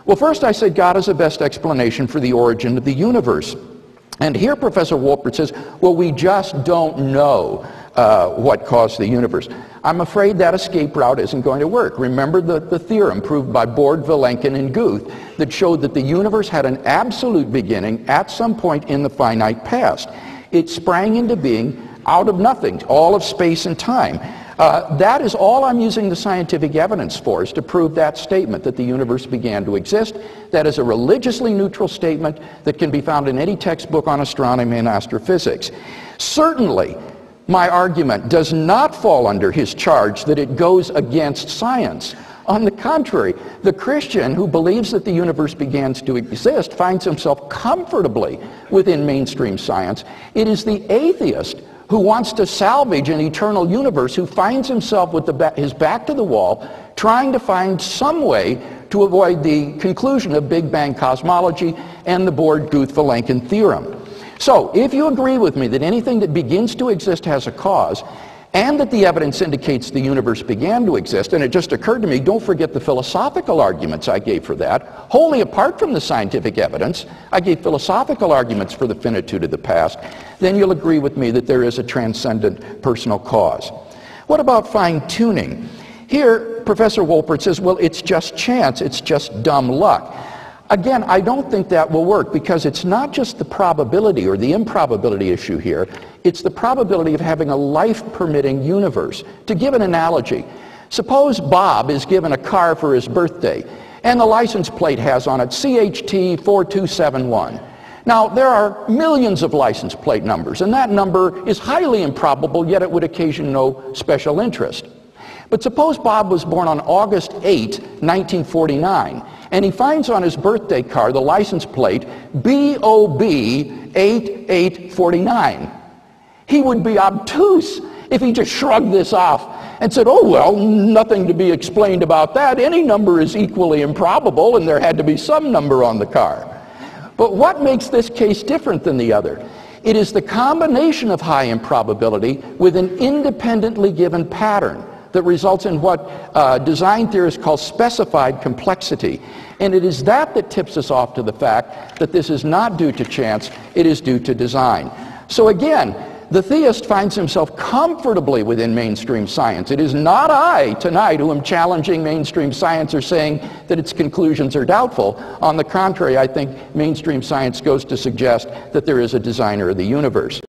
Well, first I said God is the best explanation for the origin of the universe. And here Professor Wolpert says, well, we just don't know what caused the universe. I'm afraid that escape route isn't going to work. Remember the theorem proved by Borde, Vilenkin, and Guth that showed that the universe had an absolute beginning at some point in the finite past. It sprang into being out of nothing, all of space and time. That is all I'm using the scientific evidence for, is to prove that statement, that the universe began to exist. That is a religiously neutral statement that can be found in any textbook on astronomy and astrophysics. Certainly, my argument does not fall under his charge that it goes against science. On the contrary, the Christian who believes that the universe begins to exist finds himself comfortably within mainstream science. It is the atheist who wants to salvage an eternal universe who finds himself with his back to the wall, trying to find some way to avoid the conclusion of Big Bang cosmology and the Borde-Guth-Vilenkin theorem. So, if you agree with me that anything that begins to exist has a cause, and that the evidence indicates the universe began to exist, and it just occurred to me, don't forget the philosophical arguments I gave for that. Wholly apart from the scientific evidence, I gave philosophical arguments for the finitude of the past. Then you'll agree with me that there is a transcendent personal cause. What about fine-tuning? Here, Professor Wolpert says, well, it's just chance, it's just dumb luck. Again, I don't think that will work, because it's not just the probability or the improbability issue here, it's the probability of having a life-permitting universe. To give an analogy, suppose Bob is given a car for his birthday, and the license plate has on it CHT 4271. Now, there are millions of license plate numbers, and that number is highly improbable, yet it would occasion no special interest. But suppose Bob was born on August 8, 1949, and he finds on his birthday card the license plate BOB 8849. He would be obtuse if he just shrugged this off and said, oh, well, nothing to be explained about that. Any number is equally improbable, and there had to be some number on the car. But what makes this case different than the other? It is the combination of high improbability with an independently given pattern that results in what design theorists call specified complexity. And it is that that tips us off to the fact that this is not due to chance, it is due to design. So again, the theist finds himself comfortably within mainstream science. It is not I, tonight, who am challenging mainstream science or saying that its conclusions are doubtful. On the contrary, I think mainstream science goes to suggest that there is a designer of the universe.